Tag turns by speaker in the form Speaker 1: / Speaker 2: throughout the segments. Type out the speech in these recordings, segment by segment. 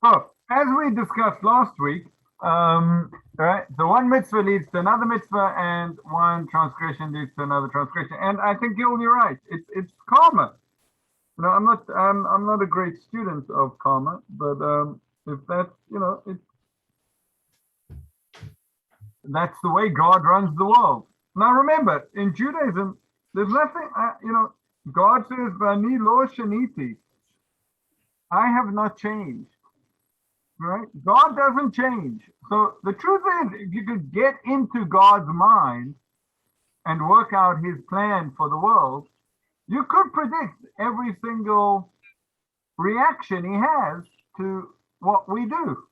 Speaker 1: So, as we discussed last week, right, the one mitzvah leads to another mitzvah, and one transgression leads to another transgression. And I think you're right. It's karma. You know, I'm not a great student of karma, but if that's that's the way God runs the world. Now remember, in Judaism, there's nothing. God says, "Vani lo shaniti." I have not changed. Right? God doesn't change. So the truth is, if you could get into God's mind and work out his plan for the world, you could predict every single reaction he has to what we do.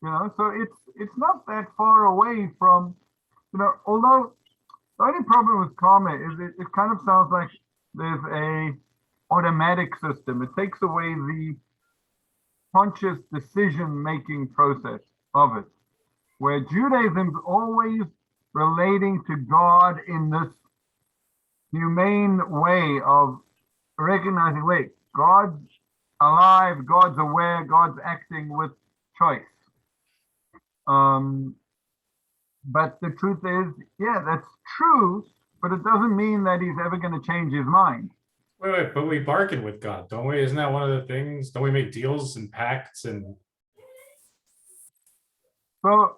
Speaker 1: So it's not that far away from, although the only problem with karma is it kind of sounds like there's a automatic system. It takes away the conscious decision-making process of it, where Judaism's always relating to God in this humane way of recognizing, wait, God's alive, God's aware, God's acting with choice. But the truth is, yeah, that's true, but it doesn't mean that he's ever going to change his mind.
Speaker 2: Wait, but we bargain with God, don't we? Isn't that one of the things? Don't we make deals and pacts and?
Speaker 1: So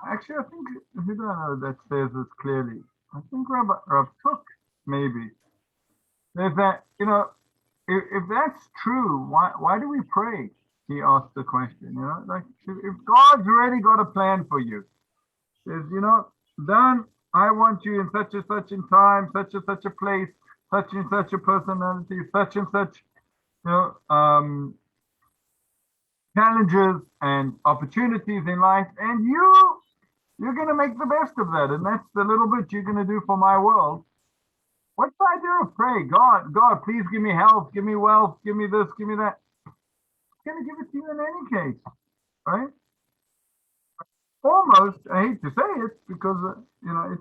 Speaker 1: actually, I think who do I know that says this clearly? I think Rav Kook maybe. There's that, if that's true, why do we pray? He asked the question, like if God's already got a plan for you, says, Dan, I want you in such and such in time, such and such a place, such and such a personality, such and such, challenges and opportunities in life, and you're going to make the best of that, and that's the little bit you're going to do for my world. What do I do? Pray, God, please give me health, give me wealth, give me this, give me that. I'm going to give it to you in any case, right? Almost, I hate to say it because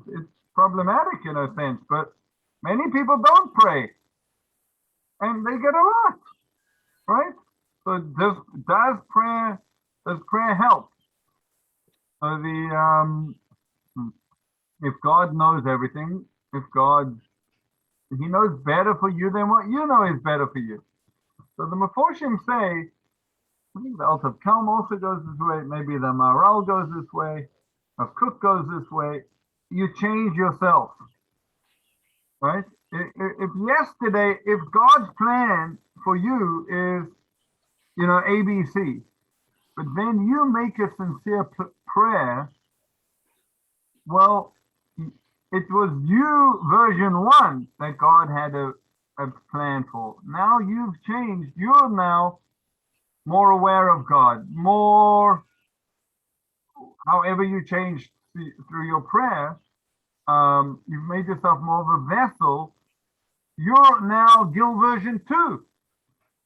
Speaker 1: it's problematic in a sense, but many people don't pray, and they get a lot, right? So does prayer help? So if God knows everything, if he knows better for you than what you know is better for you. So the Meforshim say, I think the Alter Kelm also goes this way, maybe the Maharal goes this way, Rav Kook goes this way. You change yourself, right? If God's plan for you is, ABC, but then you make a sincere prayer, well, it was you version 1 that God had a plan for. Now you've changed. You're now more aware of God, more, however you change through your prayer, you've made yourself more of a vessel. You're now Gil version 2.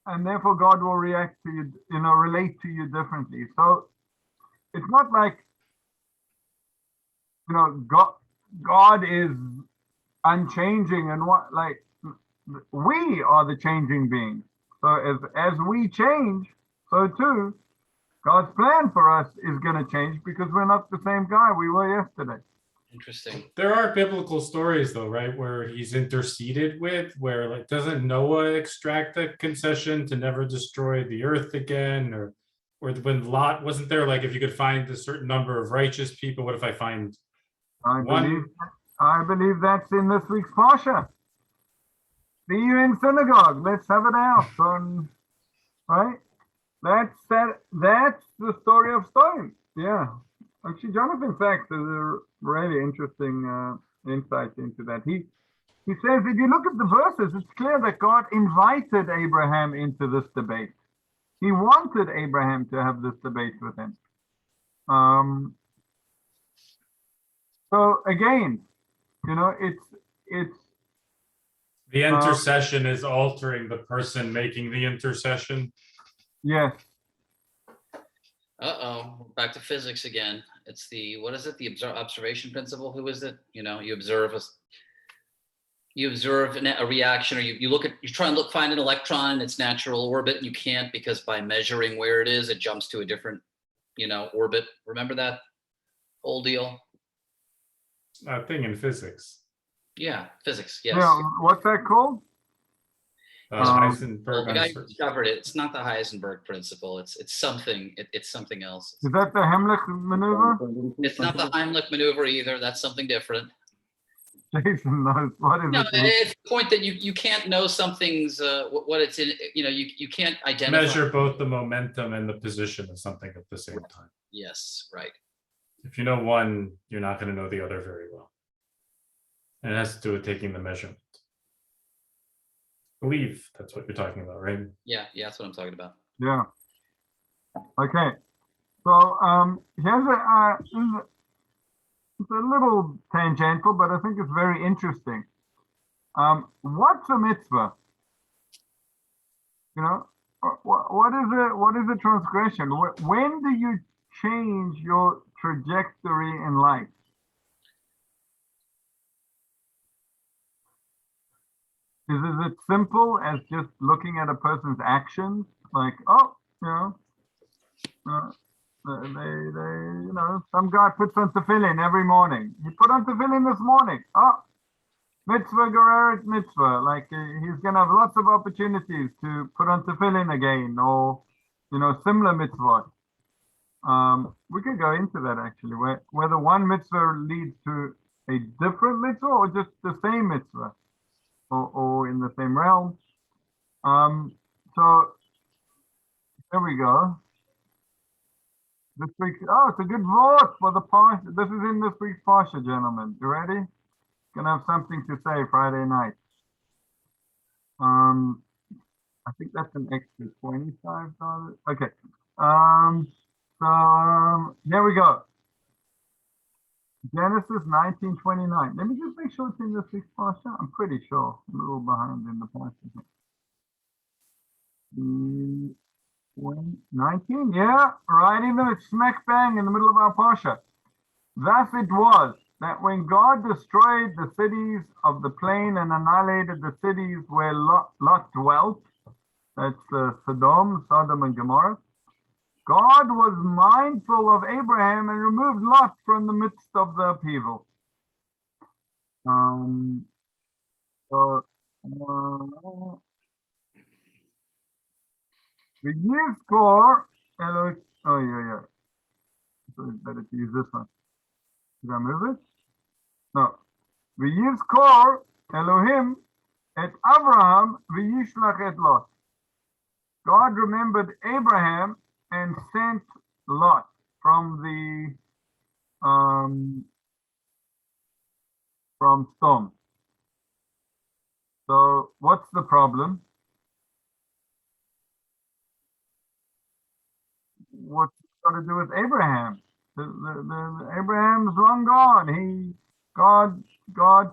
Speaker 1: And therefore God will react to you, relate to you differently. So it's not like, God is unchanging and we are the changing beings. So as we change, so too, God's plan for us is going to change because we're not the same guy we were yesterday.
Speaker 3: Interesting.
Speaker 2: There are biblical stories though, right, where he's interceded with, where doesn't Noah extract a concession to never destroy the earth again, or when Lot, wasn't there if you could find a certain number of righteous people, what if I find one?
Speaker 1: I believe that's in this week's Parsha. See you in synagogue. Let's have it out. Right? That's the story of Stone. Yeah. Actually, Jonathan Sachs has a really interesting insight into that. He says, if you look at the verses, it's clear that God invited Abraham into this debate. He wanted Abraham to have this debate with him. So again, it's
Speaker 2: the intercession is altering the person making the intercession.
Speaker 1: Yes.
Speaker 3: Back to physics again. It's the observation principle. Who is it? You observe you observe a reaction, or you look at, you try and find an electron in its natural orbit, and you can't, because by measuring where it is, it jumps to a different, orbit. Remember that whole deal?
Speaker 2: Thing in physics.
Speaker 3: Yeah, physics. Yes.
Speaker 1: Yeah, what's that called?
Speaker 2: Heisenberg.
Speaker 3: Well, the guy who
Speaker 2: uncertain-
Speaker 3: discovered it, it's not the Heisenberg principle. It's something. It's something else.
Speaker 1: Is that the Heimlich maneuver?
Speaker 3: It's not the Heimlich maneuver either. That's something different.
Speaker 1: Jason knows. What is
Speaker 3: No,
Speaker 1: it?
Speaker 3: it's the point that you can't know something's what it's in. You can't identify.
Speaker 2: Measure both the momentum and the position of something at the same time.
Speaker 3: Yes, right.
Speaker 2: If you know one, you're not going to know the other very well. And it has to do with taking the measurement. I believe that's what you're talking about, right?
Speaker 3: Yeah, that's what I'm talking about.
Speaker 1: Yeah. Okay. So here's it's a little tangential, but I think it's very interesting. What's a mitzvah? What is a transgression? When do you change your trajectory in life? Is it simple as just looking at a person's actions? Like, some guy puts on tefillin every morning. He put on tefillin this morning. Oh, mitzvah gereret mitzvah. Like he's gonna have lots of opportunities to put on tefillin again, or similar mitzvah. We could go into that actually, whether one mitzvah leads to a different mitzvah or just the same mitzvah, or in the same realm. So there we go. This week's, it's a good vote for the Parsha. This is in this week's Parsha, gentlemen. You ready? Gonna have something to say Friday night. I think that's an extra $25. Okay. Here we go. Genesis 19:29. Let me just make sure it's in this week's Parsha. I'm pretty sure. I'm a little behind in the Parsha. 19, yeah, right in the smack bang in the middle of our Parsha. Thus it was that when God destroyed the cities of the plain and annihilated the cities where Lot dwelt, that's Sodom and Gomorrah, God was mindful of Abraham and removed Lot from the midst of the upheaval. The Yizkor Elohim. Oh yeah. So it's better to use this one. Did I move it? No. The Yizkor Elohim et Abraham v'yishlach et Lot. God remembered Abraham and sent Lot from Sodom. So what's the problem? What's it got to do with Abraham? Abraham's long gone. God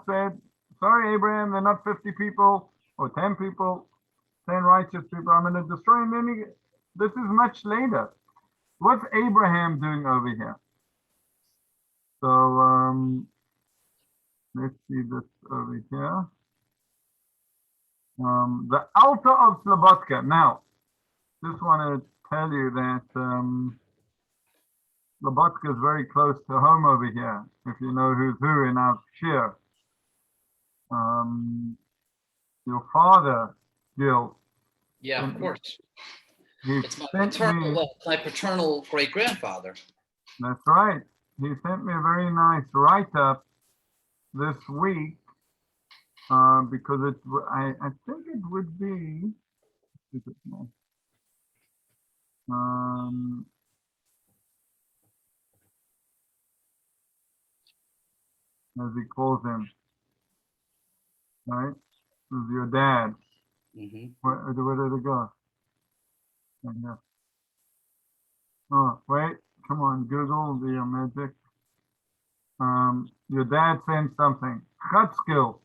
Speaker 1: said, sorry, Abraham, they're not 50 people or 10 people, 10 righteous people. I'm going to destroy them. This is much later. What's Abraham doing over here? So let's see this over here. The altar of Slobodka. Now, just want to tell you that Slobodka is very close to home over here, if you know who's who in our shir. Your father, Gil.
Speaker 3: Yeah, of course.
Speaker 1: He
Speaker 3: It's my
Speaker 1: sent me,
Speaker 3: paternal great-grandfather.
Speaker 1: that's right. He sent me a very nice write-up this week because I think it would be, as he calls him, right? This is your dad.
Speaker 3: Mm-hmm.
Speaker 1: Where did it go? Right here. Oh, wait, come on, Google the magic. Your dad sent something. Chutzkill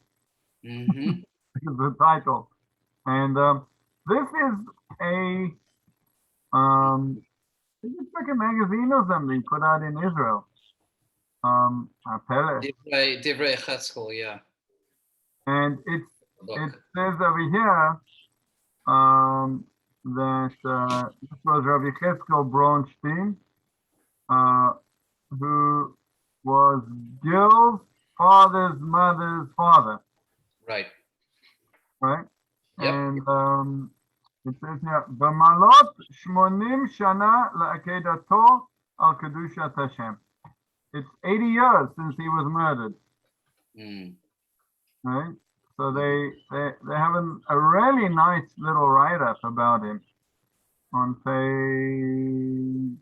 Speaker 3: Mm-hmm.
Speaker 1: is the title. And this is it's like a magazine or something put out in Israel. Apele.
Speaker 3: Divrei Chatzkel, yeah.
Speaker 1: And it
Speaker 3: Look,
Speaker 1: says over here that this was Rabbi Cheskel Bronstein, who was Gil's father's mother's father,
Speaker 3: right.
Speaker 1: right?
Speaker 3: Yep.
Speaker 1: And it says here, "B'malot 80 shana la'akedato al kedushat Hashem." It's 80 years since he was murdered,
Speaker 3: Mm,
Speaker 1: right? So they have a really nice little write-up about him on page,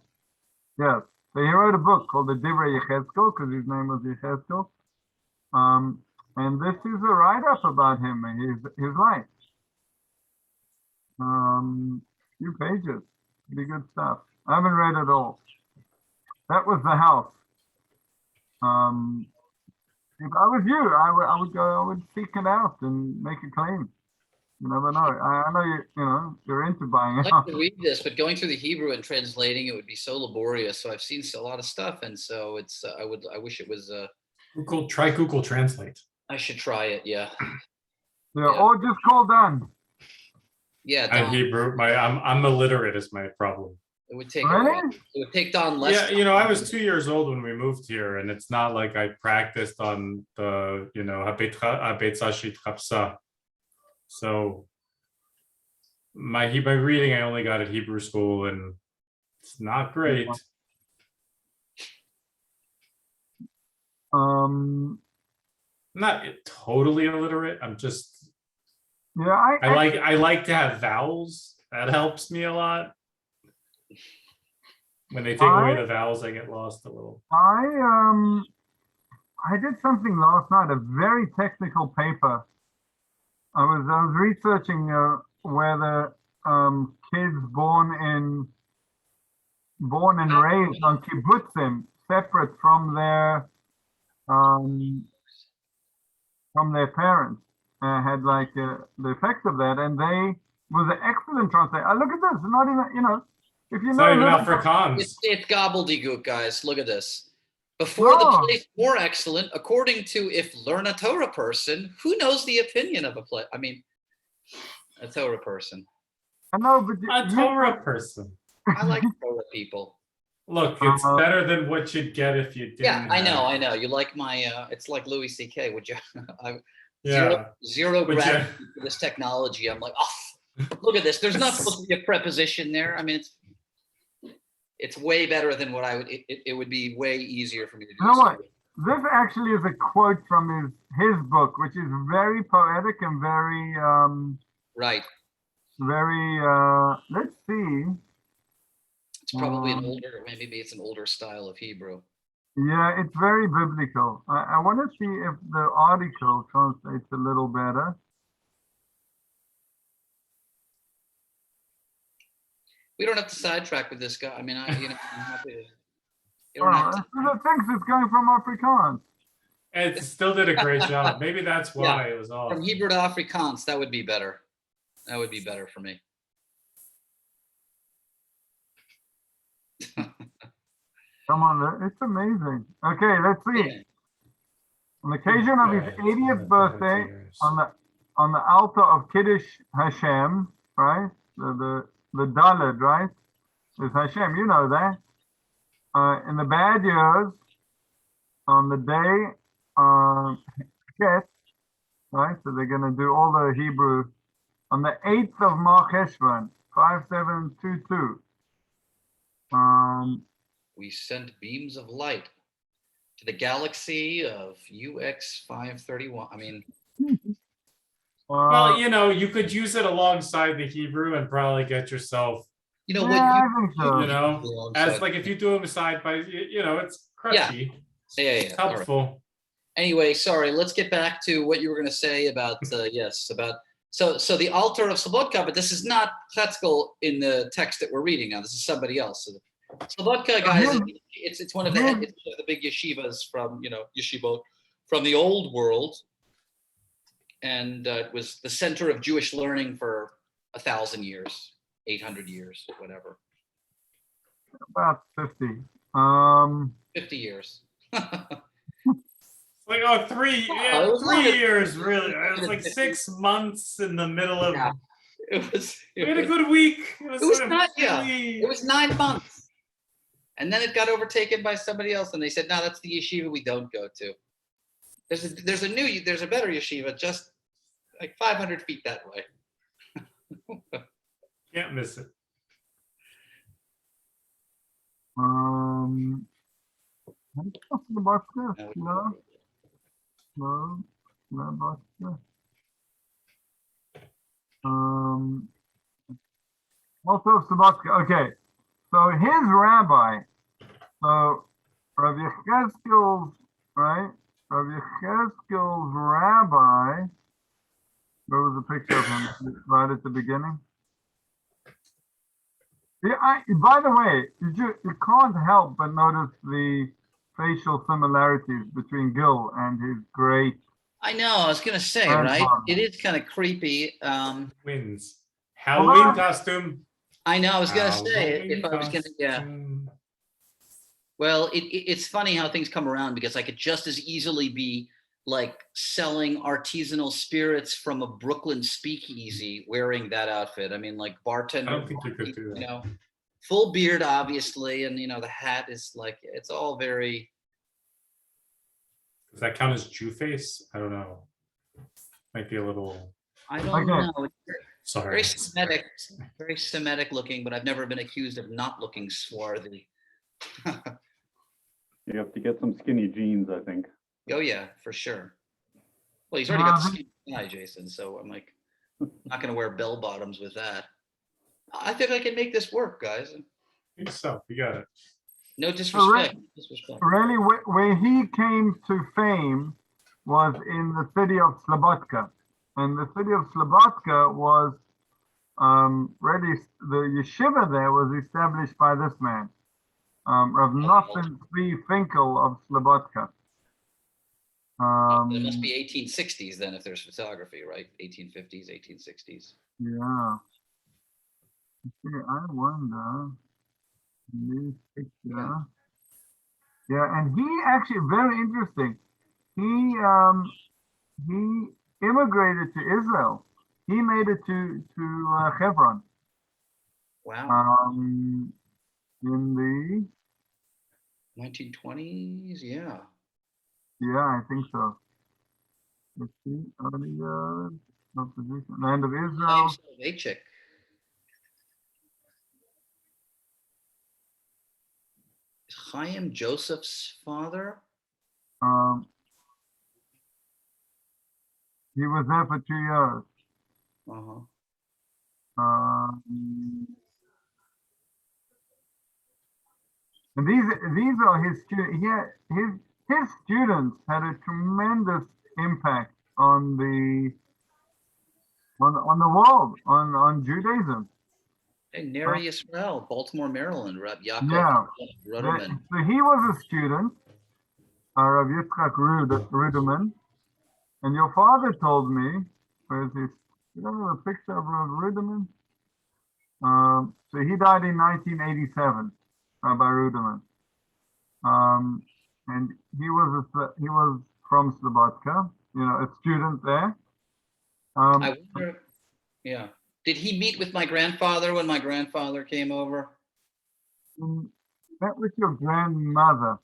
Speaker 1: yes. So he wrote a book called the Divrei Yechezkel because his name was Yechezkel. And this is a write-up about him and his life. Few pages, pretty good stuff. I haven't read it all. That was the house. If I was you, I would go, I would seek it out and make a claim. You never know. I know you're into buying
Speaker 3: I'd like
Speaker 1: out.
Speaker 3: to read this, but going through the Hebrew and translating it would be so laborious. So I've seen a lot of stuff, and so it's I wish it was.
Speaker 2: Try Google Translate.
Speaker 3: I should try it. Yeah.
Speaker 1: Yeah, or just call Dan.
Speaker 3: Yeah.
Speaker 2: I'm
Speaker 3: Don,
Speaker 2: Hebrew. I'm illiterate is my problem.
Speaker 3: it would take. A while.
Speaker 1: Really?
Speaker 3: It would take Don less.
Speaker 2: Yeah, I was 2 years old when we moved here, and it's not like I practiced on the, Habetzashit Chapsa. So my reading, I only got at Hebrew school, and it's not great.
Speaker 1: Um,
Speaker 2: I'm not totally illiterate. I'm just
Speaker 1: yeah,
Speaker 2: I like to have vowels. That helps me a lot. When they take away the vowels, I get lost a little.
Speaker 1: I did something last night, a very technical paper. I was researching where the kids born and raised on kibbutzim, separate from their parents, had like the effects of that, and they was an excellent translator. Look at this, not even if you
Speaker 2: It's
Speaker 1: know
Speaker 2: not even
Speaker 1: little-
Speaker 2: Afrikaans.
Speaker 3: It's gobbledygook, guys. Look at this. Before the
Speaker 1: No.
Speaker 3: place more excellent, according to if learn a Torah person, who knows the opinion of a play? I mean, a Torah person.
Speaker 1: I know, but
Speaker 2: A Torah person.
Speaker 3: I like Torah people.
Speaker 2: Look, it's better than what you'd get if you didn't.
Speaker 3: Yeah, I know,
Speaker 2: have-
Speaker 3: I know. You like my it's like Louis C.K. Would you
Speaker 2: Yeah.
Speaker 3: zero
Speaker 2: Would you-
Speaker 3: gratitude for this technology. I'm like, oh, look at this. There's not supposed to be a preposition there. I mean, it's way better than what I would it would be way easier for me to do.
Speaker 1: You know what? This actually is a quote from his book, which is very poetic and very
Speaker 3: Right.
Speaker 1: let's see.
Speaker 3: It's probably an older, maybe it's an older style of Hebrew.
Speaker 1: Yeah, it's very biblical. I want to see if the article translates a little better.
Speaker 3: We don't have to sidetrack with this guy. I mean, I'm happy to. You
Speaker 1: Oh,
Speaker 3: don't have to.
Speaker 1: it thinks it's going from Afrikaans.
Speaker 2: It still did a great job. Maybe that's why it was off.
Speaker 3: From Hebrew to Afrikaans, that would be better. That would be better for me.
Speaker 1: Come on, it's amazing. Okay, let's see. On the occasion of his 80th birthday, on the altar of Kiddush Hashem, right? The Daled, right? Is Hashem, you know that. In the bad years, on the day Chet, right? So they're gonna do all the Hebrew on the 8th of Mar Cheshvan, 5722.
Speaker 3: We sent beams of light to the galaxy of UX 531. I mean,
Speaker 2: Well, you could use it alongside the Hebrew and probably get yourself,
Speaker 3: you know
Speaker 1: yeah,
Speaker 3: what?
Speaker 1: I think so.
Speaker 2: as like if you do them side by, it's crunchy.
Speaker 3: Yeah.
Speaker 2: It's helpful.
Speaker 3: Anyway, sorry. Let's get back to what you were going to say about So the altar of Slobodka, but this is not Chetzkel in the text that we're reading now. This is somebody else. So Slobodka, guys, it's one of the big yeshivas from yeshivot from the old world, and it was the center of Jewish learning for 1,000 years, 800 years, whatever.
Speaker 1: About 50.
Speaker 3: 50 years.
Speaker 2: Like, oh,
Speaker 3: it was
Speaker 2: 3 years, really. It was
Speaker 3: longer
Speaker 2: like
Speaker 3: than
Speaker 2: 6 months in the middle of.
Speaker 3: Yeah. It was.
Speaker 2: We had a good week. It was,
Speaker 3: It was
Speaker 2: sort of
Speaker 3: not. Yeah.
Speaker 2: hilly.
Speaker 3: It was 9 months, and then it got overtaken by somebody else, and they said, "No, that's the yeshiva we don't go to." There's a better yeshiva just like 500 feet that way.
Speaker 2: Can't miss it.
Speaker 1: Slobodka?
Speaker 3: Now we-
Speaker 1: No, Slobodka. Also Slobodka. Okay, so his rabbi, so Rav Yechezkel's, right? Rav Yechezkel's rabbi. There was a picture of him right at the beginning. Yeah, by the way, you can't help but notice the facial similarities between Gil and his great.
Speaker 3: I know. I was gonna say,
Speaker 1: And
Speaker 3: right?
Speaker 1: Bob.
Speaker 3: It is kind of creepy.
Speaker 2: Wins. Halloween costume.
Speaker 3: I know. I was gonna say
Speaker 2: Halloween
Speaker 3: if I was gonna, yeah.
Speaker 2: costume.
Speaker 3: Well, it's funny how things come around because I could just as easily be like selling artisanal spirits from a Brooklyn speakeasy wearing that outfit. I mean, like bartender,
Speaker 2: I don't think you could do that.
Speaker 3: you know, full beard, obviously, and the hat is like it's all very.
Speaker 2: Does that count as Jew face? I don't know. Might be a little.
Speaker 3: I don't
Speaker 1: Okay.
Speaker 3: know. It's
Speaker 2: Sorry.
Speaker 3: very Semitic looking, but I've never been accused of not looking swarthy.
Speaker 4: You have to get some skinny jeans, I think.
Speaker 3: Oh yeah, for sure. Well, he's already got the skinny guy, Jason. So I'm like, not gonna wear bell bottoms with that. I think I can make this work, guys.
Speaker 2: I think so. You got it.
Speaker 3: No disrespect. Disrespect.
Speaker 1: Really, where he came to fame was in the city of Slobodka. And the city of Slobodka was really, the yeshiva there was established by this man, Rav Nathan Tzvi Finkel of Slobodka.
Speaker 3: It must be 1860s then, if there's photography, right? 1850s, 1860s.
Speaker 1: Yeah. See, I wonder. This picture. Yeah, and he actually very interesting. He immigrated to Israel. He made it to Hebron.
Speaker 3: Wow.
Speaker 1: In the
Speaker 3: 1920s, yeah.
Speaker 1: yeah, I think so. Let's see, earlier opposition, land of Israel.
Speaker 3: Soloveitchik. Is Chaim Joseph's father?
Speaker 1: He was there for 2 years.
Speaker 3: Uh-huh.
Speaker 1: And these are his students. His students had a tremendous impact on the world, on Judaism.
Speaker 3: Hey, Neri Israel, Baltimore, Maryland, Rab Yaakov
Speaker 1: Yeah.
Speaker 3: Ruderman.
Speaker 1: So he was a student, Rav Yitzchak Ruderman, and your father told me, where's this? You don't have a picture of Rav Ruderman? So he died in 1987, Rabbi Ruderman. And he was from Slobodka, a student there.
Speaker 3: I wonder, yeah. Did he meet with my grandfather when my grandfather came over?
Speaker 1: Met with your grandmother.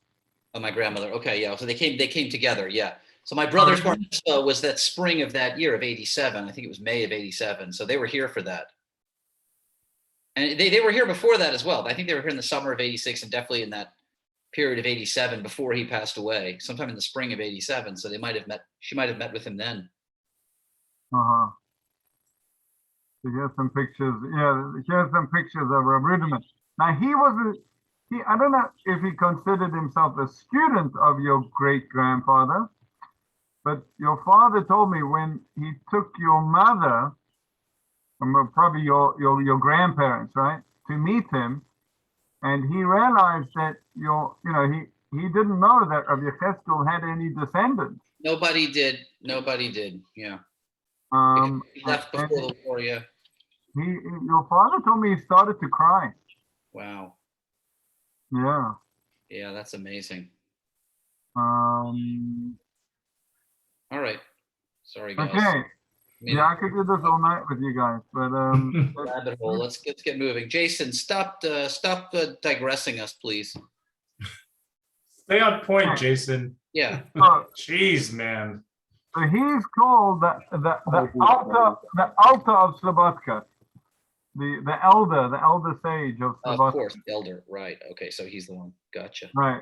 Speaker 3: Oh, my grandmother. Okay, yeah. So they came together, yeah. So my brother's bar mitzvah was that spring of that year of 87. I think it was May of 87. So they were here for that. And they were here before that as well. I think they were here in the summer of 86 and definitely in that period of 87 before he passed away, sometime in the spring of 87. So she might have met with him then.
Speaker 1: Uh-huh. So here's some pictures. Yeah, here's some pictures of Rav Ruderman. Now I don't know if he considered himself a student of your great grandfather, but your father told me when he took your mother, probably your grandparents, right, to meet him, and he realized that he didn't know that Rav Yechezkel had any descendants.
Speaker 3: Nobody did. Yeah. He left before the war. Yeah.
Speaker 1: Your father told me he started to cry.
Speaker 3: Wow.
Speaker 1: Yeah.
Speaker 3: Yeah, that's amazing. All right. Sorry, guys.
Speaker 1: Okay.
Speaker 3: I mean,
Speaker 1: Yeah, I could do this all night with you guys, but
Speaker 3: rabbit hole. Let's get moving. Jason, stop digressing us, please.
Speaker 2: Stay on point, Jason.
Speaker 3: Yeah.
Speaker 1: so,
Speaker 2: Jeez, man.
Speaker 1: so he's called the altar of Slobodka, the elder sage of
Speaker 3: Of
Speaker 1: Slobodka.
Speaker 3: course, elder. Right. Okay. So he's the one. Gotcha.
Speaker 1: Right.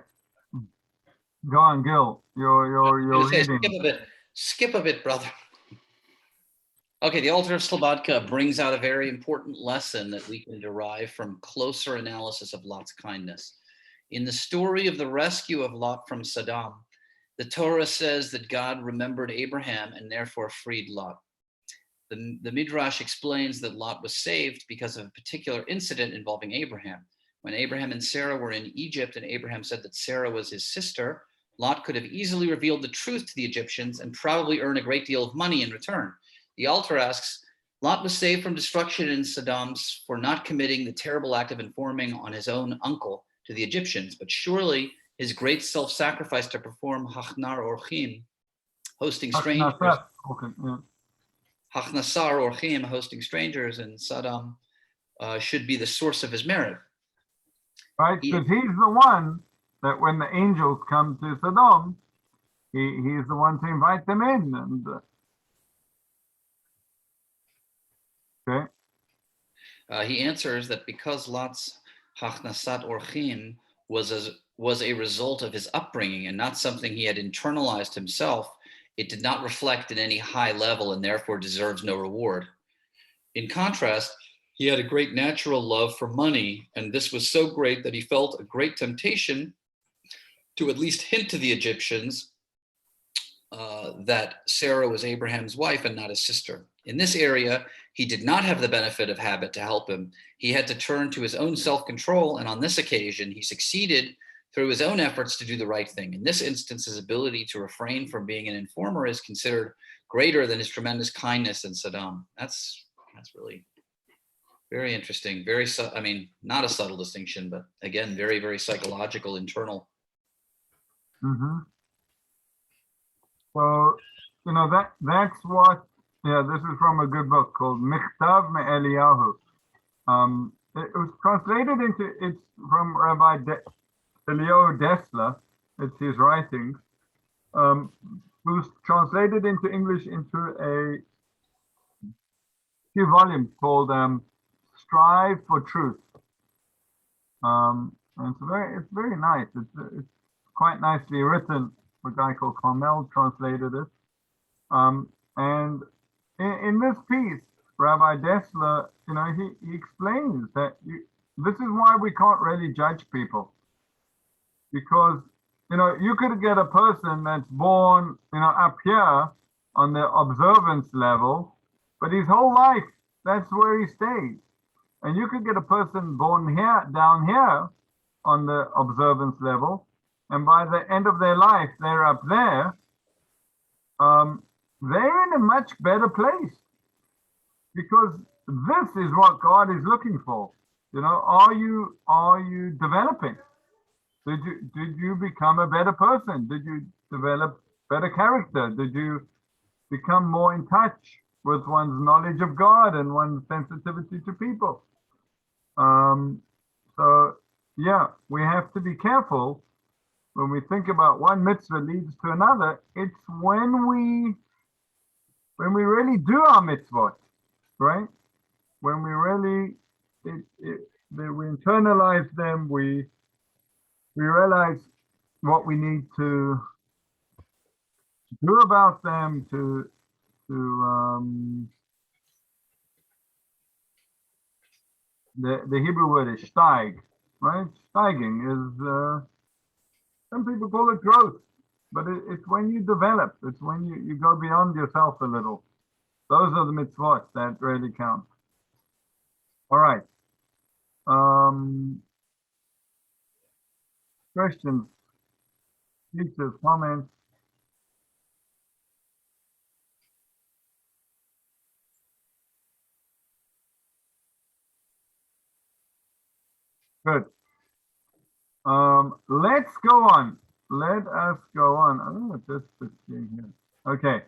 Speaker 1: Go on, Gil. You're
Speaker 3: Say,
Speaker 1: reading.
Speaker 3: skip a bit, brother. Okay, the altar of Slobodka brings out a very important lesson that we can derive from closer analysis of Lot's kindness. In the story of the rescue of Lot from Sodom, the Torah says that God remembered Abraham and therefore freed Lot. The Midrash explains that Lot was saved because of a particular incident involving Abraham. When Abraham and Sarah were in Egypt and Abraham said that Sarah was his sister, Lot could have easily revealed the truth to the Egyptians and probably earned a great deal of money in return. The altar asks, Lot was saved from destruction in Sodom's for not committing the terrible act of informing on his own uncle to the Egyptians, but surely his great self-sacrifice to perform Hachnar Orchim, hosting strangers, Hachnasar Orchim, hosting strangers in Sodom, should be the source of his merit.
Speaker 1: Right, because he's the one that when the angels come to Sodom, he's the one to invite them in. And okay.
Speaker 3: He answers that because Lot's Hachnasat Orchim was a result of his upbringing and not something he had internalized himself, it did not reflect in any high level and therefore deserves no reward. In contrast, he had a great natural love for money, and this was so great that he felt a great temptation to at least hint to the Egyptians that Sarah was Abraham's wife and not his sister. In this area, he did not have the benefit of habit to help him. He had to turn to his own self-control, and on this occasion, he succeeded through his own efforts to do the right thing. In this instance, his ability to refrain from being an informer is considered greater than his tremendous kindness in Sodom. That's really very interesting. Not a subtle distinction, but again, very, very psychological, internal.
Speaker 1: Mm-hmm. So, that's what, this is from a good book called Michtav Me'Eliyahu. It was translated it's from Rabbi Eliyahu Dessler, it's his writings. It was translated into English into a few volumes called Strive for Truth. And it's very nice. It's quite nicely written. A guy called Carmel translated it. And in this piece, Rabbi Dessler, he explains that this is why we can't really judge people. Because, you could get a person that's born, up here on the observance level, but his whole life, that's where he stays. And you could get a person born here, down here on the observance level, and by the end of their life, they're up there. They're in a much better place because this is what God is looking for. Are you developing? Did you become a better person? Did you develop better character? Did you become more in touch with one's knowledge of God and one's sensitivity to people? So yeah, we have to be careful when we think about one mitzvah leads to another. It's when we really do our mitzvot, right? When we really we internalize them, we realize what we need to do about them, the Hebrew word is steig, right? Steiging is, some people call it growth, but it's when you develop, it's when you go beyond yourself a little. Those are the mitzvot that really count. All right. Questions, features, comments? Good. Let's go on. Let us go on. I don't know what this fits in here. Okay.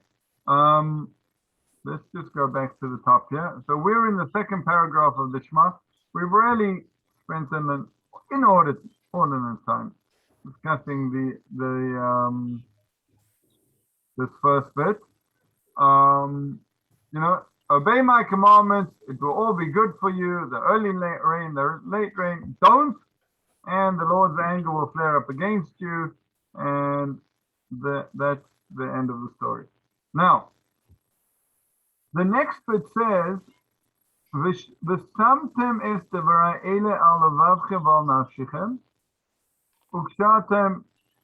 Speaker 1: Let's just go back to the top here. So we're in the second paragraph of the Shema. We've really spent an inordinate time discussing this first bit. You know, obey my commandments, it will all be good for you. The early rain, the late rain, don't, and the Lord's anger will flare up against you, and that's the end of the story. Now, the next bit says, "V'samtem es devarai ele al levavchem v'al nafshechem, ukshatem,"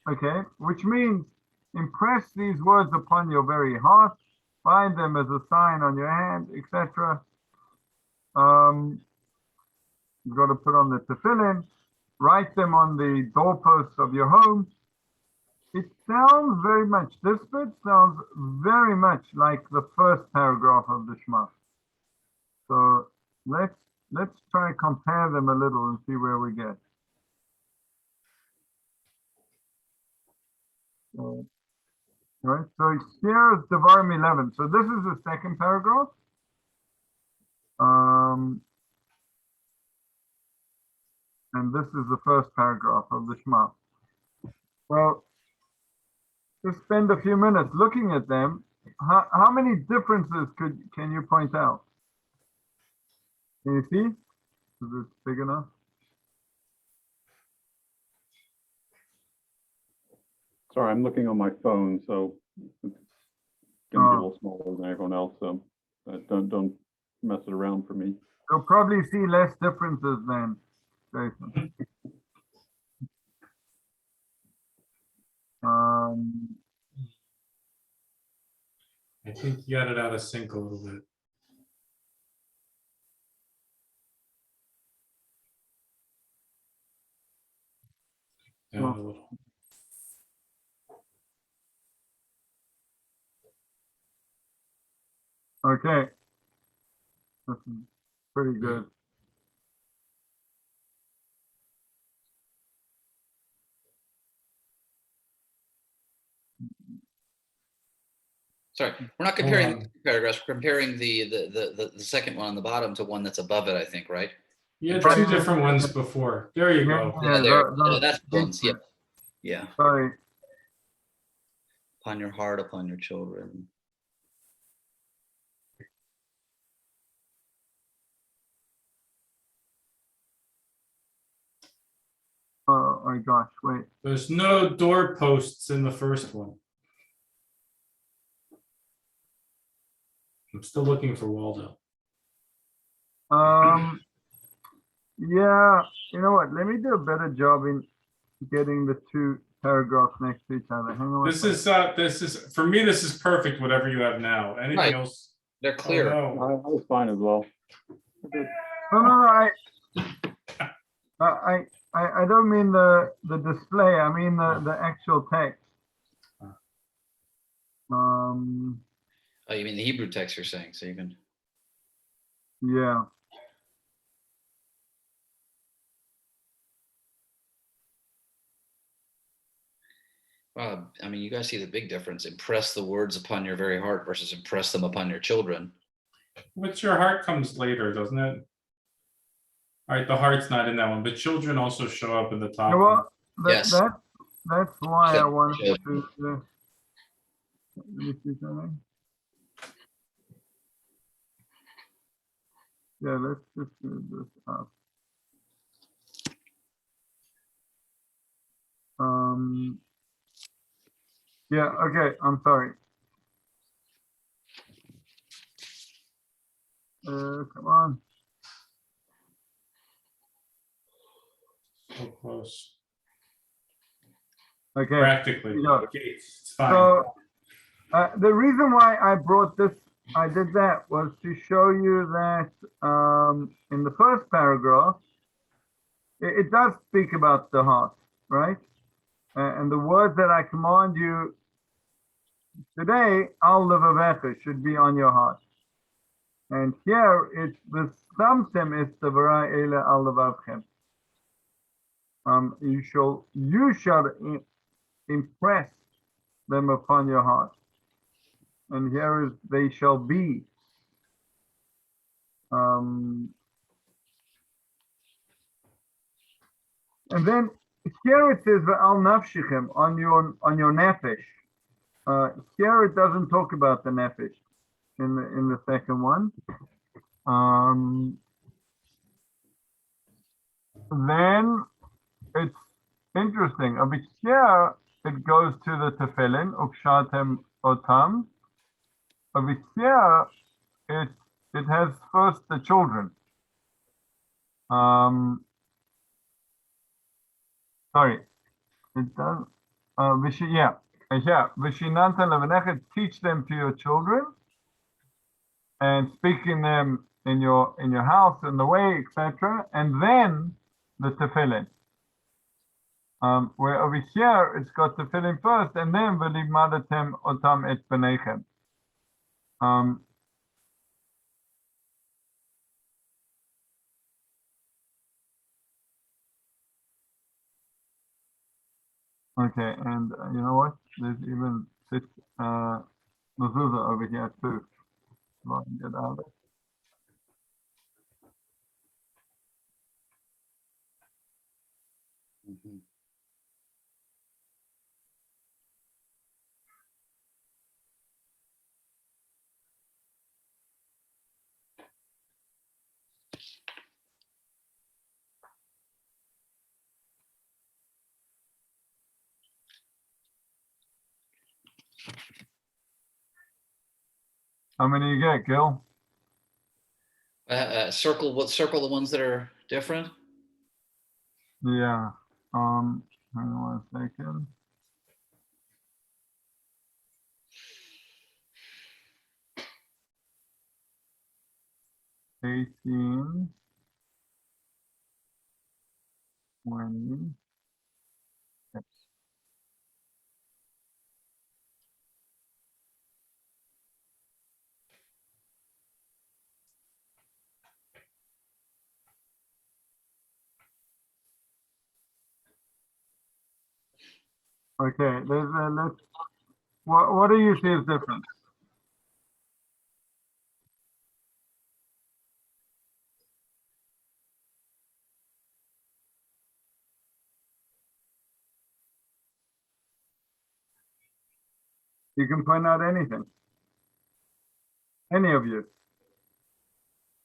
Speaker 1: okay, which means impress these words upon your very heart, bind them as a sign on your hand, etc. You've got to put on the tefillin, write them on the doorposts of your home. It sounds very much, this bit sounds very much like the first paragraph of the Shema. So let's try and compare them a little and see where we get. All right, so here is Devarim 11. So this is the second paragraph. And this is the first paragraph of the Shema. Well, just spend a few minutes looking at them. How many differences can you point out? Can you see? Is this big enough?
Speaker 4: Sorry, I'm looking on my phone, so it's gonna be a little smaller than everyone else, so don't mess it around for me.
Speaker 1: You'll probably see less differences then, Jason.
Speaker 2: I think you got it out of sync a little bit. Down a little.
Speaker 1: Okay. This is pretty good.
Speaker 3: Sorry, we're not comparing the paragraphs, we're comparing the second one on the bottom to one that's above it, I think, right?
Speaker 2: You had two different ones before. There you go.
Speaker 3: Yeah, there, that's the ones, yeah. Yeah,
Speaker 1: Sorry.
Speaker 3: upon your heart, upon your children.
Speaker 1: Oh my gosh, wait.
Speaker 2: There's no doorposts in the first one. I'm still looking for Waldo.
Speaker 1: Yeah, you know what? Let me do a better job in getting the two paragraphs next to each other. Hang on.
Speaker 2: This is for me. This is perfect. Whatever you have now. Anything
Speaker 3: Right.
Speaker 2: else?
Speaker 3: They're clear.
Speaker 2: Oh, no.
Speaker 4: I was fine as well.
Speaker 1: No, I don't mean the display. I mean the actual text.
Speaker 3: Oh, you mean the Hebrew text you're saying, so you can.
Speaker 1: Yeah.
Speaker 3: I mean, you guys see the big difference. Impress the words upon your very heart versus impress them upon your children.
Speaker 2: What's your heart comes later, doesn't it? All right, the heart's not in that one, but children also show up in the top.
Speaker 1: Well,
Speaker 3: Yes.
Speaker 1: That's why I wanted
Speaker 3: Should.
Speaker 1: to. Let me see something. Yeah, let's just do this up. Yeah, okay, I'm sorry. Come on.
Speaker 2: So close.
Speaker 1: Okay.
Speaker 2: Practically.
Speaker 1: Yeah.
Speaker 2: Okay, it's fine.
Speaker 1: So the reason why I brought this, I did that was to show you that in the first paragraph, it does speak about the heart, right? And the words that I command you today, al levavecha, should be on your heart. And here it's the samtem is the devarai ele al levavchem. You shall impress them upon your heart. and here is they shall be. And then here it says al nafshichem, on your nefesh. Here it doesn't talk about the nefesh in the second one. Then it's interesting. Over here it goes to the tefillin, ukshatem otam. Over here it has first the children. Sorry, it does. Yeah. Vishinanta levanechet, teach them to your children, and speaking them in your house, in the way, etc. And then the tefillin. Where over here it's got tefillin first, and then v'limadatem otam et benechem. Okay, and you know what? There's even six mezuzah over here too. If I can get out of it. How many you get, Gil?
Speaker 3: Circle the ones that are different.
Speaker 1: Yeah. Hang on 1 second. $18, $20. Yes. Okay, let's. What do you see is different? You can point out anything. Any of you.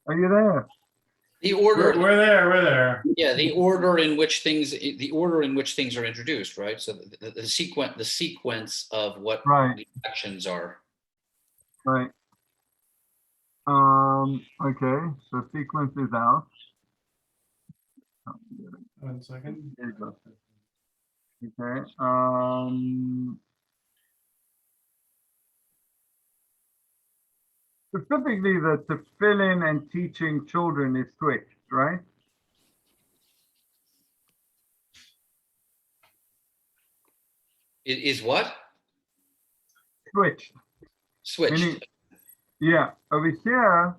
Speaker 1: Are you there?
Speaker 3: The order,
Speaker 2: We're there.
Speaker 3: yeah, the order in which things are introduced, right? So the sequence of what
Speaker 1: Right.
Speaker 3: the actions are.
Speaker 1: Right. Okay, so sequence is out.
Speaker 2: 1 second.
Speaker 1: Here you go. Okay. Specifically, the tefillin and teaching children is switched, right?
Speaker 3: It is what?
Speaker 1: Switched.
Speaker 3: Switched.
Speaker 1: Meaning, yeah, over here,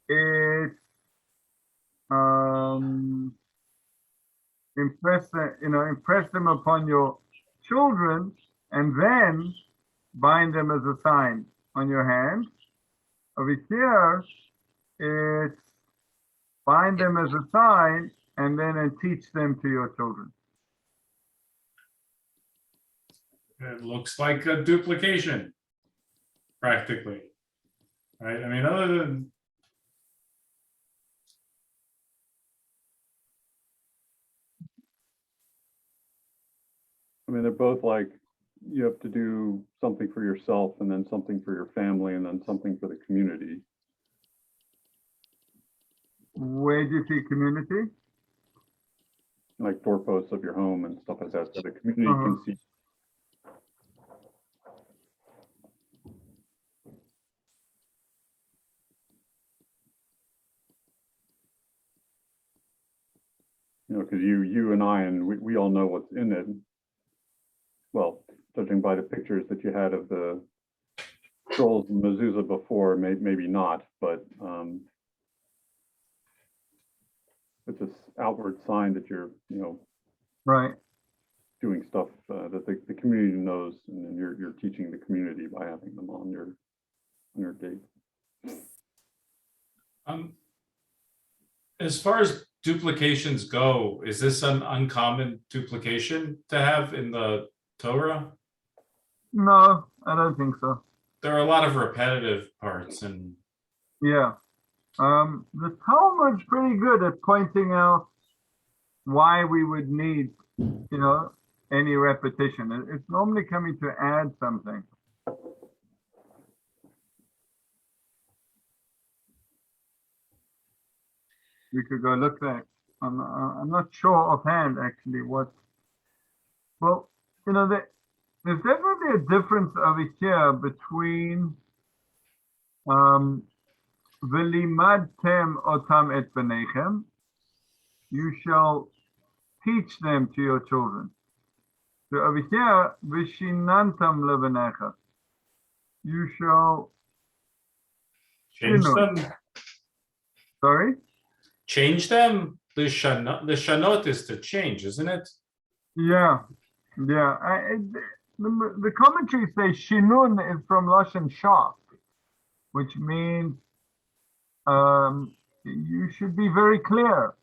Speaker 1: it's impress them upon your children, and then bind them as a sign on your hand. Over here, it's bind them as a sign, and teach them to your children.
Speaker 2: It looks like a duplication, practically. Right? I mean, other than
Speaker 4: I mean, they're both like, you have to do something for yourself and then something for your family and then something for the community.
Speaker 1: Where do you see community?
Speaker 4: Like doorposts of your home and stuff like that, so the community can see. You know, because you and I and we all know what's in it. Well, judging by the pictures that you had of the scrolls and mezuzah before, maybe not, but it's this outward sign that you're,
Speaker 1: Right.
Speaker 4: doing stuff that the community knows, and then you're teaching the community by having them on your date.
Speaker 2: As far as duplications go, is this an uncommon duplication to have in the Torah?
Speaker 1: No, I don't think so.
Speaker 2: There are a lot of repetitive parts, and
Speaker 1: Yeah. The Talmud's pretty good at pointing out why we would need, any repetition. It's normally coming to add something. We could go look back. I'm not sure offhand actually what. Well, there's definitely a difference over here between V'limadtem otam et benechem. You shall teach them to your children. So over here, V'shinantam lebenecha. You shall.
Speaker 2: change
Speaker 1: Shinu.
Speaker 2: them.
Speaker 1: Sorry.
Speaker 2: Change them. The shanot is to change, isn't it?
Speaker 1: Yeah. The commentaries say shinun is from Lashon shaf, which means you should be very clear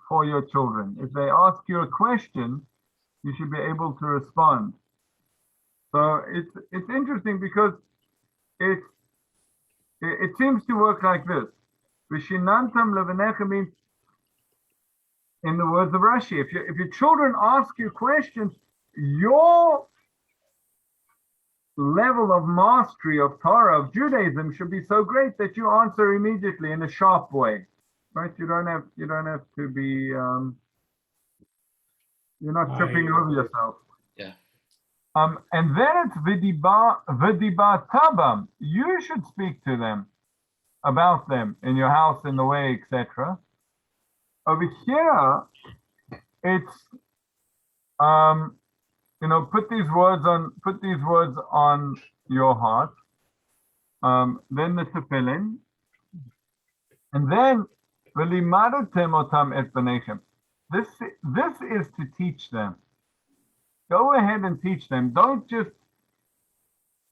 Speaker 1: for your children. If they ask you a question, you should be able to respond. So it's interesting because it seems to work like this. V'shinantam levenecha means, in the words of Rashi, if your children ask you questions, your level of mastery of Torah, of Judaism, should be so great that you answer immediately in a sharp way, right? You don't have to be, you're not tripping over yourself.
Speaker 3: Yeah.
Speaker 1: And then it's v'diba tabam. You should speak to them about them in your house, in the way, etc. Over here, it's put these words on your heart. Then the tefillin, and then v'limadtem otam et benechem. This is to teach them. Go ahead and teach them. Don't just.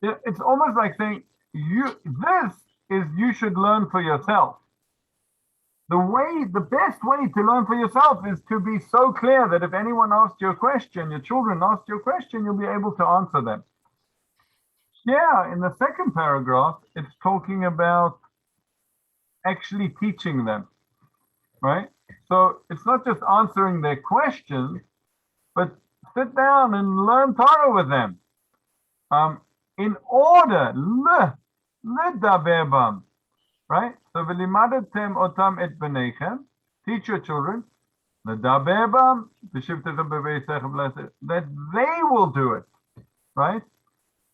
Speaker 1: It's almost like saying you should learn for yourself. The best way to learn for yourself is to be so clear that if anyone asks you a question, your children ask you a question, you'll be able to answer them. Here, in the second paragraph, it's talking about actually teaching them, right? So it's not just answering their questions, but sit down and learn Torah with them. In order, ledaber bam. Right? So v'limadtem otam et benechem, teach your children, ledaber bam, v'shivtechem b'veisechem blessed, that they will do it. Right?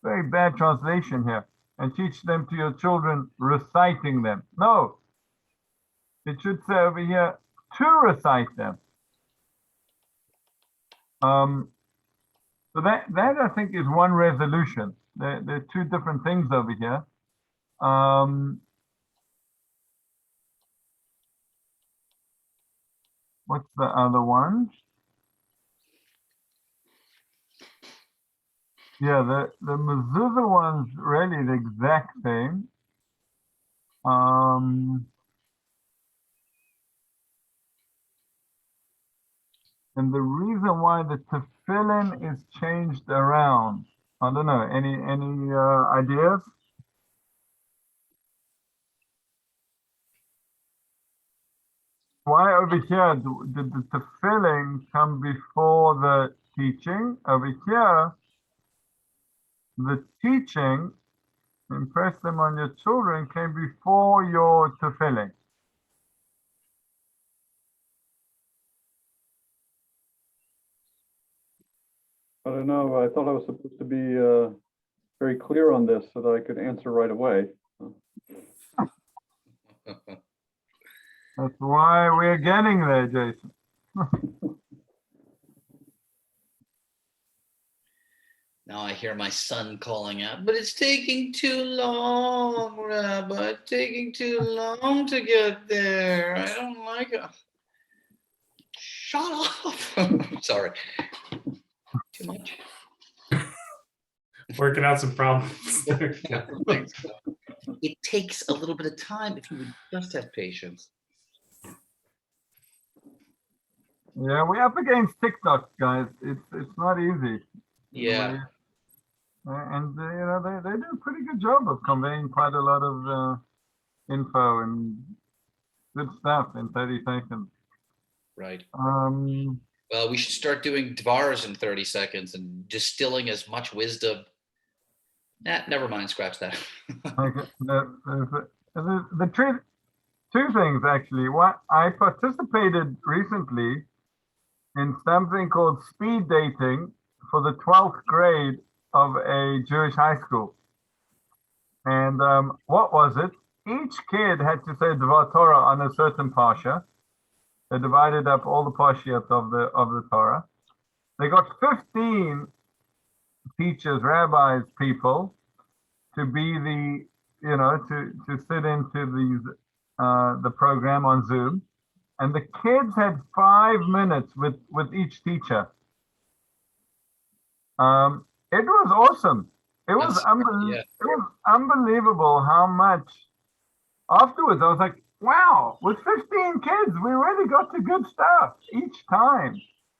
Speaker 1: Very bad translation here. And teach them to your children, reciting them. No. It should say over here, to recite them. So that I think is one resolution. There are two different things over here. What's the other one? Yeah, the mezuzah one's really the exact same. And the reason why the tefillin is changed around, I don't know, any ideas? Why over here did the tefillin come before the teaching? Over here, the teaching, impress them on your children, came before your tefillin.
Speaker 4: I don't know. I thought I was supposed to be very clear on this so that I could answer right away.
Speaker 1: That's why we're getting there, Jason.
Speaker 3: Now I hear my son calling out, but it's taking too long, Rabbi. It's taking too long to get there. I don't like it. Shut up. Sorry. Too much?
Speaker 2: Working out some problems. there.
Speaker 3: I don't think so. It takes a little bit of time if you would just have patience.
Speaker 1: Yeah, we're up against TikTok, guys. It's not easy.
Speaker 3: Yeah,
Speaker 1: And you know they do a pretty good job of conveying quite a lot of info and good stuff in 30 seconds.
Speaker 3: right.
Speaker 1: Um,
Speaker 3: Well, we should start doing Dvars in 30 seconds and distilling as much wisdom. Never mind, scratch that.
Speaker 1: okay, the truth, two things actually. What I participated recently in something called speed dating for the 12th grade of a Jewish high school. And what was it? Each kid had to say Dvar Torah on a certain parsha. They divided up all the parshiot of the Torah. They got 15 teachers, rabbis, people to be the, you know, to sit into these the program on Zoom. And the kids had 5 minutes with each teacher. It was awesome. It was
Speaker 3: Yeah.
Speaker 1: it was unbelievable how much afterwards I was like, wow, with 15 kids, we really got to good stuff each time.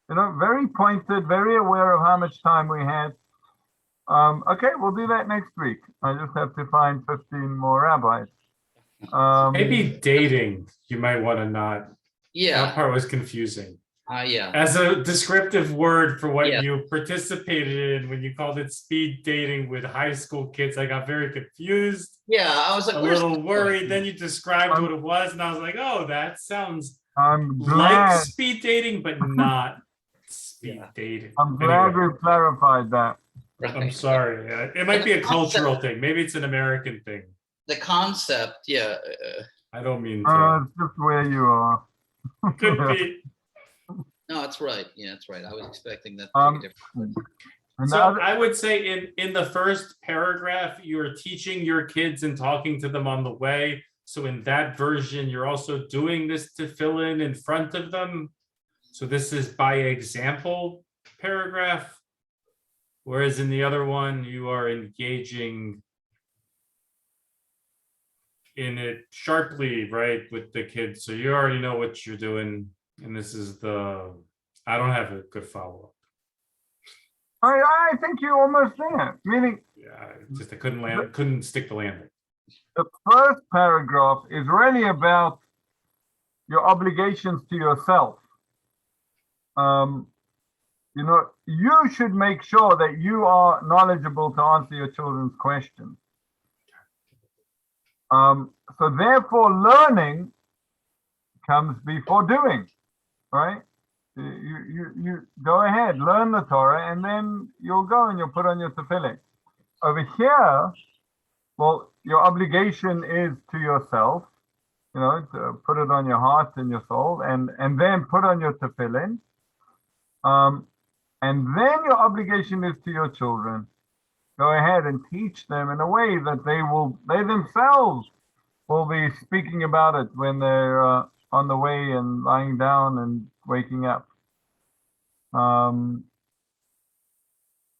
Speaker 1: You know, very pointed, very aware of how much time we had. Okay, we'll do that next week. I just have to find 15 more rabbis.
Speaker 2: Maybe dating, you might want to not. That
Speaker 3: Yeah,
Speaker 2: part was confusing.
Speaker 3: yeah.
Speaker 2: As a descriptive word for what
Speaker 3: Yeah.
Speaker 2: you participated in when you called it speed dating with high school kids, I got very confused,
Speaker 3: Yeah, I was like,
Speaker 2: a
Speaker 3: where's
Speaker 2: little
Speaker 3: this
Speaker 2: worried.
Speaker 3: going?
Speaker 2: Then you described what it was, and I was like, oh, that sounds
Speaker 1: I'm
Speaker 2: like
Speaker 1: glad.
Speaker 2: speed dating, but not speed
Speaker 3: Yeah.
Speaker 2: dating.
Speaker 1: I'm glad
Speaker 2: Anyway,
Speaker 1: we clarified that.
Speaker 2: I'm
Speaker 3: Right.
Speaker 2: sorry. It might be a
Speaker 3: The
Speaker 2: cultural
Speaker 3: concept-
Speaker 2: thing. Maybe it's an American thing.
Speaker 3: The concept, yeah.
Speaker 2: I don't mean to.
Speaker 1: It's just where you are.
Speaker 2: Could be.
Speaker 3: No, that's right. Yeah, that's right. I was expecting that to
Speaker 1: Um,
Speaker 3: be different.
Speaker 1: And the
Speaker 2: So
Speaker 1: other-
Speaker 2: I would say in the first paragraph, you're teaching your kids and talking to them on the way. So in that version, you're also doing this to fill in front of them. So this is by example paragraph. Whereas in the other one, you are engaging in it sharply, right, with the kids. So you already know what you're doing. And this is I don't have a good follow-up.
Speaker 1: I think you're almost there. Meaning
Speaker 2: Yeah, just I couldn't stick the landing.
Speaker 1: the first paragraph is really about your obligations to yourself. You know, you should make sure that you are knowledgeable to answer your children's questions. So therefore, learning comes before doing, right? You go ahead, learn the Torah, and then you'll go and you'll put on your tefillin. Over here, well, your obligation is to yourself, you know, to put it on your heart and your soul, and then put on your tefillin. And then your obligation is to your children. Go ahead and teach them in a way that they themselves will be speaking about it when they're on the way and lying down and waking up.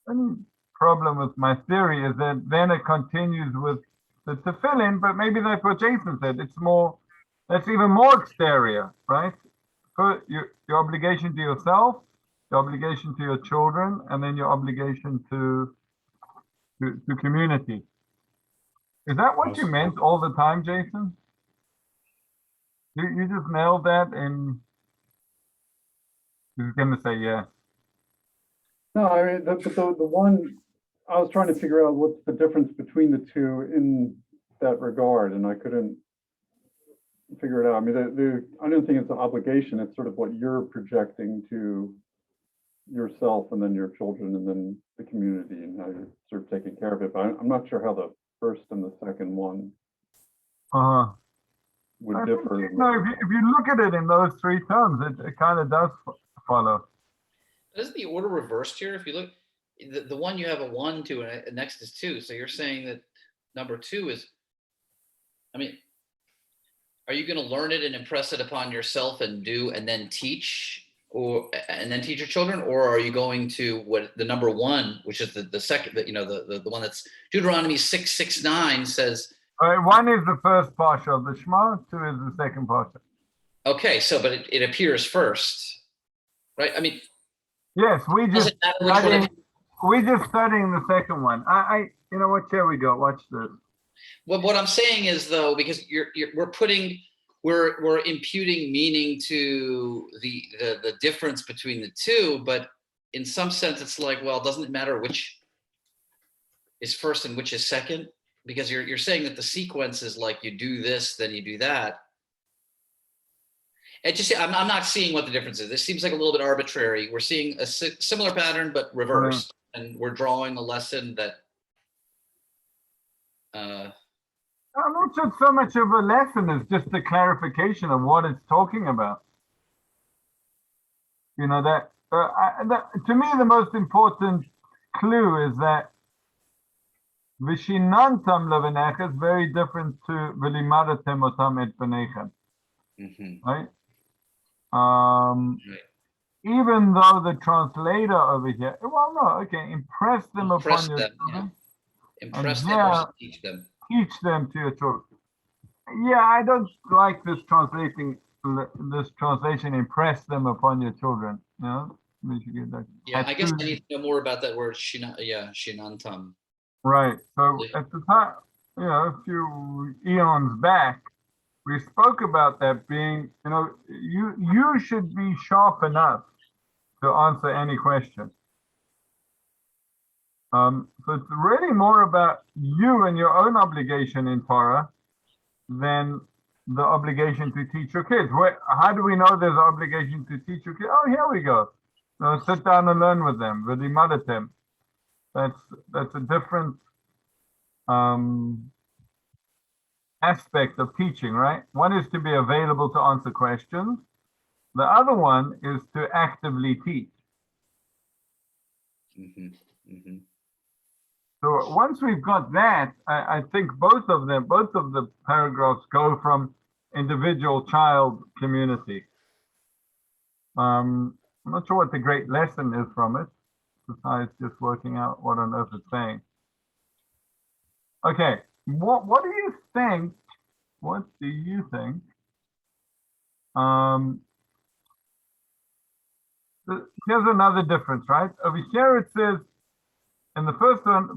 Speaker 1: Any problem with my theory is that then it continues with the tefillin, but maybe that's what Jason said. That's even more exterior, right? Put your obligation to yourself, your obligation to your children, and then your obligation to community. Is that what you
Speaker 2: Awesome.
Speaker 1: meant all the time, Jason? You just nailed that, and you're gonna say yes.
Speaker 4: No, I mean, the one, I was trying to figure out what's the difference between the two in that regard, and I couldn't figure it out. I mean, I don't think it's an obligation. It's sort of what you're projecting to yourself and then your children and then the community and how you're sort of taking care of it. But I'm not sure how the first and the second one would differ.
Speaker 1: No, if you look at it in those three terms, it kind of does follow.
Speaker 3: Isn't the order reversed here? If you look, the one you have a 1, 2, and next is 2. So you're saying that number 2 is, I mean, are you going to learn it and impress it upon yourself and do and then teach? or and then teach your children, or are you going to what the number one, which is the second, the one that's Deuteronomy 6:6-9 says.
Speaker 1: One is the first parsha of the Shema, two is the second parsha.
Speaker 3: Okay, so but it appears first, right? I mean,
Speaker 1: Yes, we
Speaker 3: does
Speaker 1: just
Speaker 3: it matter which one?
Speaker 1: studying, we just studying the second one. You know what? Here we go. Watch this.
Speaker 3: Well, what I'm saying is though, because we're imputing meaning to the difference between the two, but in some sense it's like, well, doesn't it matter which is first and which is second? Because you're saying that the sequence is like you do this, then you do that. It just, I'm not seeing what the difference is. This seems like a little bit arbitrary. We're seeing a similar pattern, but reversed, and we're drawing a lesson that.
Speaker 1: I'm not sure it's so much of a lesson as just a clarification of what it's talking about. You know, that to me, the most important clue is that Vishinantam levenecha is very different to V'limadatem otam et benechem, right?
Speaker 3: Right.
Speaker 1: Even though the translator over here, well, no, okay, impress them upon your children.
Speaker 3: Impress
Speaker 1: And
Speaker 3: them
Speaker 1: yeah,
Speaker 3: or teach them.
Speaker 1: Teach them to your children. Yeah, I don't like this translation. Impress them upon your children. You know, we should get that.
Speaker 3: Yeah, I guess I need to know more about that word shinantam.
Speaker 1: Right. So at the time, you know, a few eons back, we spoke about that being, you know, you should be sharp enough to answer any question. So it's really more about you and your own obligation in Torah than the obligation to teach your kids. How do we know there's an obligation to teach your kids? Oh, here we go. Sit down and learn with them, with the madatim. That's a different aspect of teaching, right? One is to be available to answer questions. The other one is to actively teach. So once we've got that, I think both of the paragraphs go from individual child community. I'm not sure what the great lesson is from it, besides just working out what on earth it's saying. Okay, what do you think? What do you think? Here's another difference, right? Over here it says, in the first one,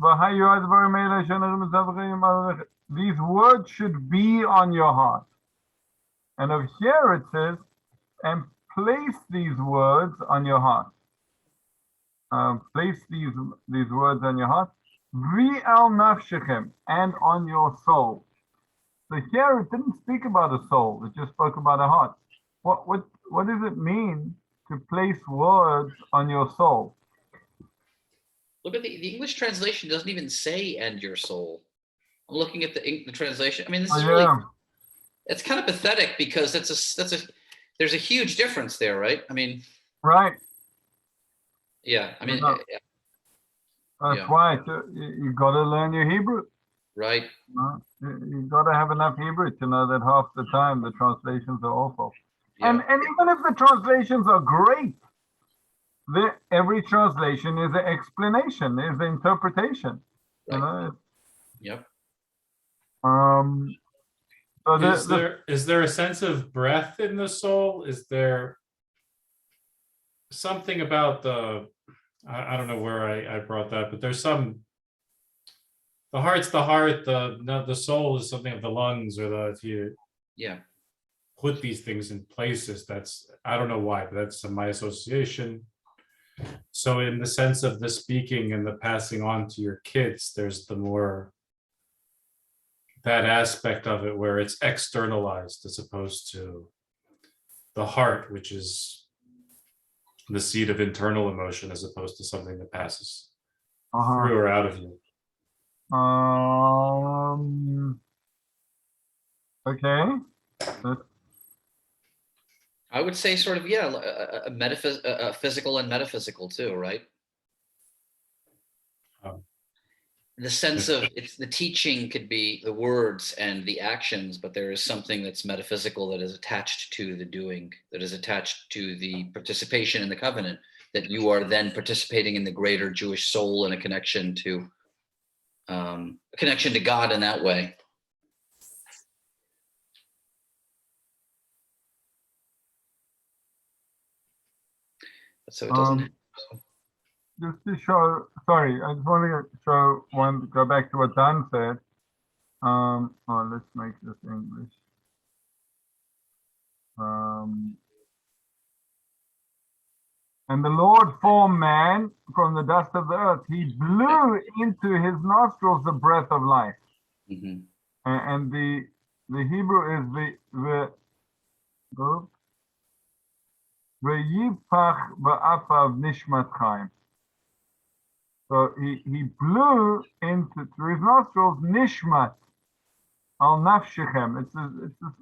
Speaker 1: these words should be on your heart. And over here it says, and place these words on your heart. Place these words on your heart. V'al nafshechem, and on your soul. So here it didn't speak about a soul, it just spoke about a heart. What does it mean to place words on your soul?
Speaker 3: Look at the English translation doesn't even say "and your soul." I'm looking at the translation. I mean, this is really, it's kind of pathetic because there's a huge difference there, right? I mean,
Speaker 1: right.
Speaker 3: Yeah, I mean,
Speaker 1: that's why you got to learn your Hebrew.
Speaker 3: Right.
Speaker 1: You got to have enough Hebrew to know that half the time the translations are awful. Yeah. And even if the translations are great, every translation is an explanation, is an interpretation. Right. You know?
Speaker 3: Yep.
Speaker 2: So is there a sense of breath in the soul? Is there something about I don't know where I brought that, but there's the heart's the heart, the soul is something of the lungs, or if you put these things in places, I don't know why, but that's my association. So in the sense of the speaking and the passing on to your kids, there's that aspect of it where it's externalized as opposed to the heart, which is the seat of internal emotion, as opposed to something that passes through or out of you.
Speaker 1: Okay.
Speaker 3: I would say sort of, a physical and metaphysical too, right? the sense of it's the teaching could be the words and the actions, but there is something that's metaphysical that is attached to the doing, that is attached to the participation in the covenant, that you are then participating in the greater Jewish soul and a connection to God in that way. So it doesn't.
Speaker 1: Just to show, sorry, I just want to go back to what Dan said. Let's make this English. And the Lord formed man from the dust of the earth. He blew into his nostrils the breath of life.
Speaker 3: Mhm.
Speaker 1: And the Hebrew is V'yipach ba'afav nishmat chaim. So he blew into through his nostrils nishmat al nafshechem. It's the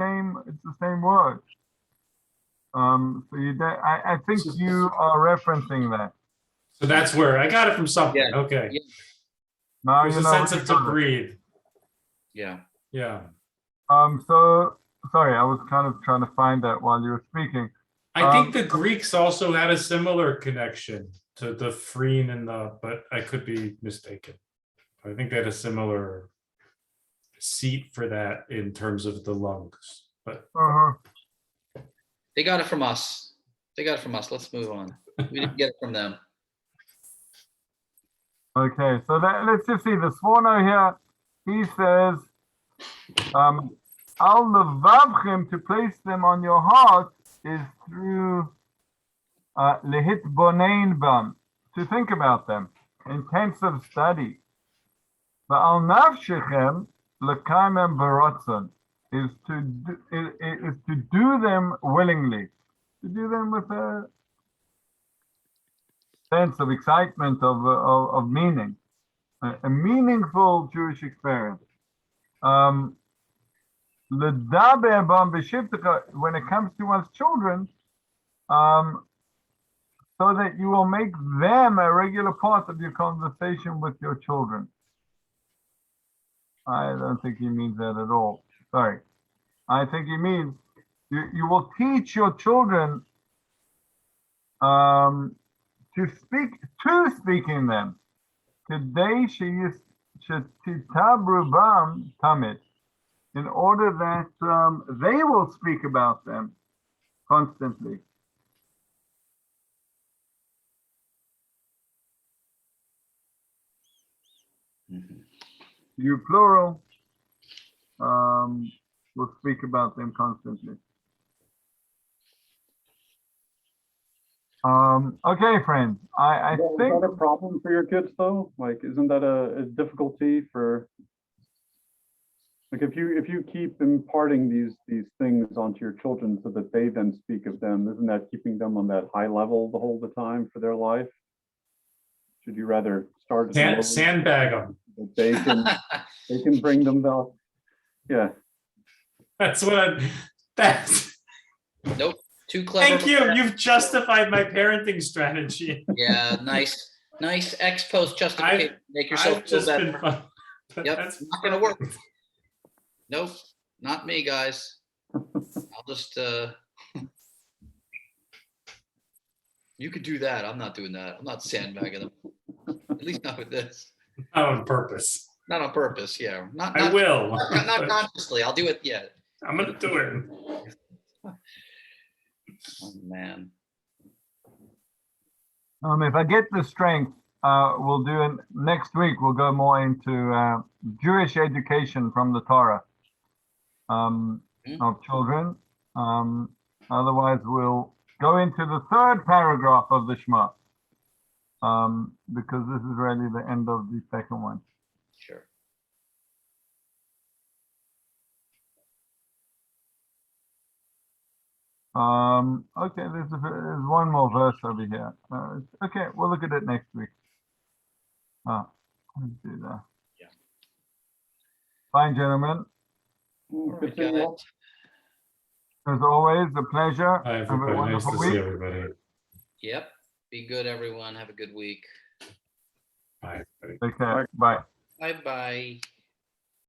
Speaker 1: same word. So I think you are referencing that.
Speaker 2: So that's where I got it from something.
Speaker 3: Yeah.
Speaker 2: Okay.
Speaker 3: Yeah.
Speaker 1: Now
Speaker 2: There's
Speaker 1: you
Speaker 2: a
Speaker 1: know
Speaker 2: sense
Speaker 1: where
Speaker 2: of
Speaker 1: you
Speaker 2: to
Speaker 1: got it.
Speaker 2: breathe.
Speaker 3: Yeah.
Speaker 2: Yeah.
Speaker 1: So sorry, I was kind of trying to find that while you were speaking.
Speaker 2: I think the Greeks also had a similar connection to the phrene and but I could be mistaken. I think they had a similar seat for that in terms of the lungs. But
Speaker 3: They got it from us. Let's move on. We didn't get it from them.
Speaker 1: Okay, so let's just see the Sforno here. He says, al levavchem, to place them on your heart, is through lehitbonein bam, to think about them, intensive study. Va'al nafshechem lekaimem baratzon, is to do them willingly, to do them with a sense of excitement, of meaning, a meaningful Jewish experience. L'daber bam b'shivtecha, when it comes to one's children, so that you will make them a regular part of your conversation with your children. I don't think he means that at all. Sorry. I think he means you will teach your children to speak in them. Today bam tamid, in order that they will speak about them constantly.
Speaker 3: Mhm.
Speaker 1: You plural will speak about them constantly. Okay, friends. I
Speaker 4: Is
Speaker 1: think
Speaker 4: that a problem for your kids though? Like, isn't that a difficulty for, like, if you keep imparting these things onto your children so that they then speak of them, isn't that keeping them on that high level the whole time for their life? Should you rather start at low,
Speaker 2: sandbag them.
Speaker 4: that they can bring them back? Yeah.
Speaker 2: That's that's.
Speaker 3: Nope. Too clever.
Speaker 2: Thank you. You've justified my parenting strategy.
Speaker 3: Yeah, nice ex post justification. Make yourself
Speaker 2: I've
Speaker 3: feel
Speaker 2: just been
Speaker 3: better.
Speaker 2: fun.
Speaker 3: Yep,
Speaker 2: That's
Speaker 3: not gonna work. Nope, not me, guys. I'll just you could do that. I'm not doing that. I'm not sandbagging them. At least not with this.
Speaker 2: Not on purpose.
Speaker 3: Not on purpose. Yeah. Not
Speaker 2: I will.
Speaker 3: Not
Speaker 2: but
Speaker 3: consciously. I'll do it. Yeah.
Speaker 2: I'm gonna do it.
Speaker 3: Oh man.
Speaker 1: if I get the strength, we'll do it next week. We'll go more into Jewish education from the Torah of children. Otherwise, we'll go into the third paragraph of the Shema, because this is really the end of the second one.
Speaker 3: Sure.
Speaker 1: Okay, there's one more verse over here. Okay, we'll look at it next week. Let's do that.
Speaker 3: Yeah.
Speaker 1: Fine, gentlemen.
Speaker 3: All right,
Speaker 4: Good seeing you all.
Speaker 3: guys.
Speaker 1: As always, a pleasure.
Speaker 2: Hi,
Speaker 1: Have a
Speaker 2: everybody. Nice
Speaker 1: wonderful
Speaker 2: to see
Speaker 1: week.
Speaker 2: everybody.
Speaker 3: Yep. Be good, everyone. Have a good week.
Speaker 2: Bye. everybody.
Speaker 1: Take care. Bye.
Speaker 3: Bye-bye.